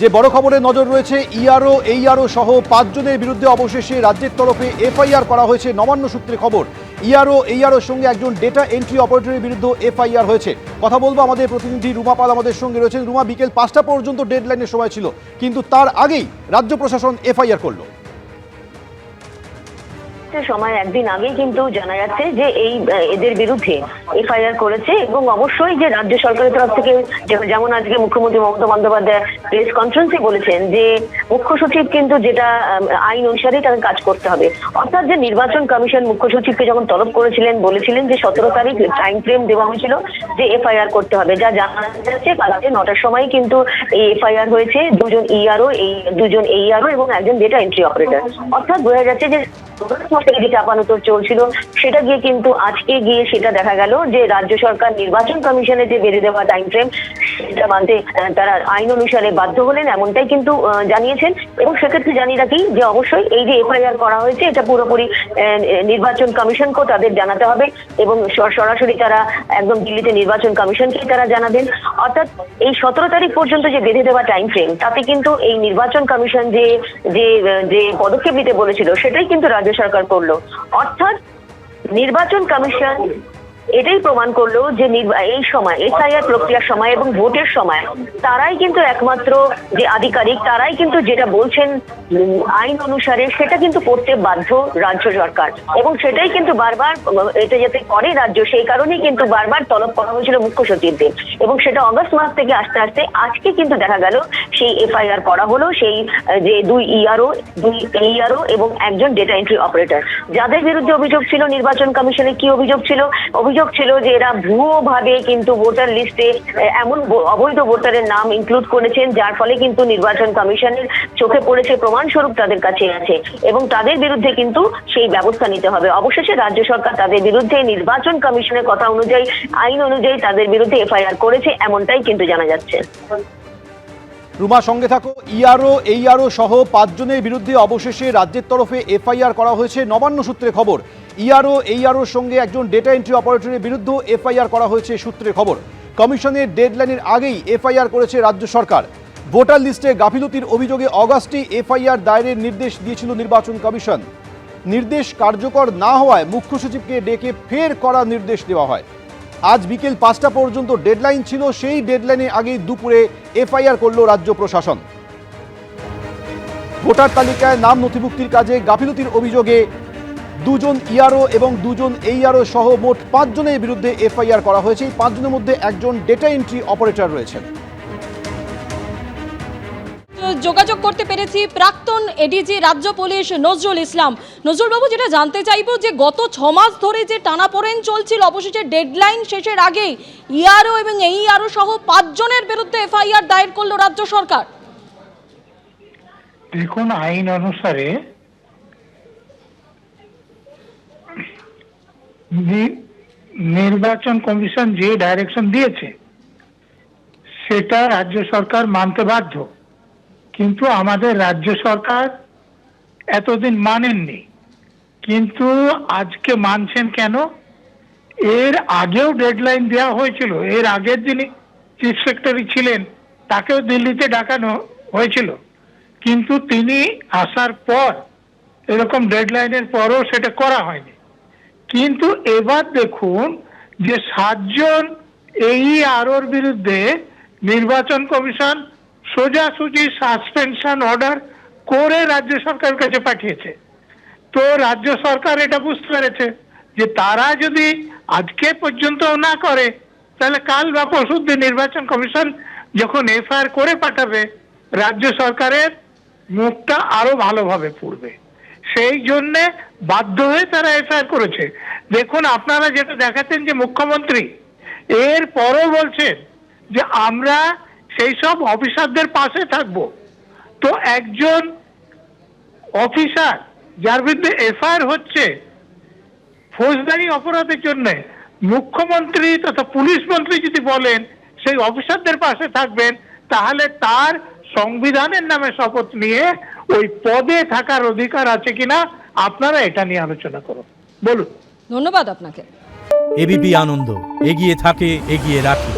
যে বড় খবরে নজর রয়েছে, ইআরও এইআরও সহ 5 জনের বিরুদ্ধে অবশেষে রাজ্যের তরফে এফআইআর করা হয়েছে। নবান্ন সূত্রে খবর, ইআরও এইআরওর সঙ্গে একজন ডেটা এন্ট্রি অপারেটরের বিরুদ্ধে এফআইআর হয়েছে। কথা বলবো, আমাদের প্রতিনিধি রুমা পাল আমাদের সঙ্গে রয়েছেন। রুমা, বিকেল 5টা পর্যন্ত ডেডলাইনের সময় ছিল, কিন্তু তার আগেই রাজ্য প্রশাসন এফআইআর করলো। সময় একদিন আগেই কিন্তু জানা যাচ্ছে যে এদের বিরুদ্ধে এফআইআর করেছে এবং অবশ্যই যে রাজ্য সরকারের তরফ থেকে যেমন আজকে মুখ্যমন্ত্রী মমতা বন্দ্যোপাধ্যায় প্রেস কনফারেন্সে বলেছেন যে মুখ্য সচিব কিন্তু যেটা আইন অনুসারেই তাকে কাজ করতে হবে। অর্থাৎ যে নির্বাচন কমিশন মুখ্য সচিবকে যখন তলব করেছিলেন, বলেছিলেন যে 17 তারিখ টাইম ফ্রেম দেওয়া হয়েছিল যে এফআইআর করতে হবে। যা জানা যাচ্ছে কালকে 9টার সময় কিন্তু এই এফআইআর হয়েছে দুজন এইআরও এবং একজন ডেটা এন্ট্রি অপারেটর। অর্থাৎ বোঝা যাচ্ছে যে যে চাপানোতর চলছিল সেটা গিয়ে কিন্তু আজকে গিয়ে সেটা দেখা গেল যে রাজ্য সরকার নির্বাচন কমিশনের যে বেঁধে দেওয়া টাইম ফ্রেম সেটা মানতে তারা আইন অনুসারে বাধ্য হলেন, এমনটাই কিন্তু জানিয়েছেন। এবং সেক্ষেত্রে জানিয়ে রাখি যে অবশ্যই এই যে এফআইআর করা হয়েছে এটা পুরোপুরি নির্বাচন কমিশনকেও তাদের জানাতে হবে এবং সরাসরি তারা একদম দিল্লিতে নির্বাচন কমিশনকেই তারা জানাবেন। অর্থাৎ এই 17 তারিখ পর্যন্ত যে বেঁধে দেওয়া টাইম ফ্রেম, তাতে কিন্তু এই নির্বাচন কমিশন যে যে যে পদক্ষেপ নিতে বলেছিল সেটাই কিন্তু রাজ্য সরকার করলো। অর্থাৎ নির্বাচন কমিশন এটাই প্রমাণ করলো যে এই সময় এসআইআর প্রক্রিয়ার সময় এবং ভোটের সময় তারাই কিন্তু একমাত্র যে আধিকারিক, তারাই কিন্তু যেটা বলছেন আইন অনুসারে সেটা কিন্তু করতে বাধ্য রাজ্য সরকার। এবং সেটাই কিন্তু বারবার এটা যাতে করে রাজ্য, সেই কারণেই কিন্তু বারবার তলব করা হয়েছিল মুখ্য সচিবদের। এবং সেটা অগস্ট মাস থেকে আস্তে আস্তে আজকে কিন্তু দেখা গেল সেই এফআইআর করা হলো সেই যে দুই এইআরও এবং একজন ডেটা এন্ট্রি অপারেটর, যাদের বিরুদ্ধে অভিযোগ ছিল নির্বাচন কমিশনে। কি অভিযোগ ছিল? অভিযোগ ছিল যে এরা ভুয়ো ভাবে কিন্তু ভোটার লিস্টে এমন অবৈধ ভোটারের নাম ইনক্লুড করেছেন, যার ফলে কিন্তু নির্বাচন কমিশনের চোখে পড়েছে, প্রমাণস্বরূপ তাদের কাছে আছে এবং তাদের বিরুদ্ধে কিন্তু সেই ব্যবস্থা নিতে হবে। অবশেষে রাজ্য সরকার তাদের বিরুদ্ধে নির্বাচন কমিশনের কথা অনুযায়ী, আইন অনুযায়ী তাদের বিরুদ্ধে এফআইআর করেছে, এমনটাই কিন্তু জানা যাচ্ছে। রুমা, সঙ্গে থাকো। ইআরও এইআরও সহ 5 জনের বিরুদ্ধে অবশেষে রাজ্যের তরফে এফআইআর করা হয়েছে। নবান্ন সূত্রে খবর, ইআরও এইআরওর সঙ্গে একজন ডেটা এন্ট্রি অপারেটরের বিরুদ্ধে এফআইআর করা হয়েছে। সূত্রে খবর, কমিশনের ডেডলাইনের আগেই এফআইআর করেছে রাজ্য সরকার। ভোটার লিস্টে গাফিলতির অভিযোগে অগাস্টে এফআইআর দায়েরের নির্দেশ দিয়েছিল নির্বাচন কমিশন। নির্দেশ কার্যকর না হওয়ায় মুখ্য সচিবকে ডেকে ফের করার নির্দেশ দেওয়া হয়। আজ বিকেল 5টা পর্যন্ত ডেডলাইন ছিল, সেই ডেডলাইনের আগেই দুপুরে এফআইআর করল রাজ্য প্রশাসন। ভোটার তালিকায় নাম নথিভুক্তির কাজে গাফিলতির অভিযোগে 2 জন ইআরও এবং 2 জন এইআরও সহ মোট 5 জনের বিরুদ্ধে এফআইআর করা হয়েছে। এই 5 জনের মধ্যে একজন ডেটা এন্ট্রি অপারেটর রয়েছেন। যোগাযোগ করতে পেরেছি প্রাক্তন এডিজি রাজ্য পুলিশ নজরুল ইসলাম। নজরুলবাবু, যেটা জানতে চাইবো যে গত 6 মাস ধরে যে টানাপোড়েন চলছিল, অবশেষে ডেডলাইন শেষের আগেই ইআরও এবং এইআরও সহ 5 জনের বিরুদ্ধে এফআইআর দায়ের করলো রাজ্য সরকার। দেখুন, আইন অনুসারে নির্বাচন কমিশন যে ডাইরেকশন দিয়েছে সেটা রাজ্য সরকার মানতে বাধ্য, কিন্তু আমাদের রাজ্য সরকার এতদিন মানেননি। কিন্তু আজকে মানছেন কেন? এর আগেও ডেডলাইন দেওয়া হয়েছিল। এর আগের যিনি চিফ সেক্রেটারি ছিলেন তাকেও দিল্লিতে ডাকানো হয়েছিল, কিন্তু তিনি আসার পর এরকম ডেডলাইনের পরও সেটা করা হয়নি। কিন্তু এবার দেখুন যে 7 জন এইআরওর বিরুদ্ধে নির্বাচন কমিশন সোজাসুজি সাসপেনশন অর্ডার করে রাজ্য সরকারের কাছে পাঠিয়েছে। তো রাজ্য সরকার এটা বুঝতে পেরেছে যে তারা যদি আজকে পর্যন্ত না করে, তাহলে কাল বা পরশুদিন নির্বাচন কমিশন যখন এফআইআর করে পাঠাবে, রাজ্য সরকারের মুখটা আরো ভালোভাবে পুড়বে। সেই জন্যে বাধ্য হয়ে তারা এফআইআর করেছে। দেখুন, আপনারা যেটা দেখাচ্ছেন যে মুখ্যমন্ত্রী এর পরও বলছেন যে আমরা সেই সব অফিসারদের পাশে থাকব। তো একজন অফিসার যার বিরুদ্ধে এফআইআর হচ্ছে ফৌজদারি অপরাধের জন্য, মুখ্যমন্ত্রী তথা পুলিশ মন্ত্রী যদি বলেন সেই অফিসারদের পাশে থাকবেন, তাহলে তার সংবিধানের নামে শপথ নিয়ে ওই পদে থাকার অধিকার আছে কিনা আপনারা এটা নিয়ে আলোচনা করুন। বলুন। ধন্যবাদ আপনাকে। এবিপি আনন্দ, এগিয়ে থাকে, এগিয়ে রাখে।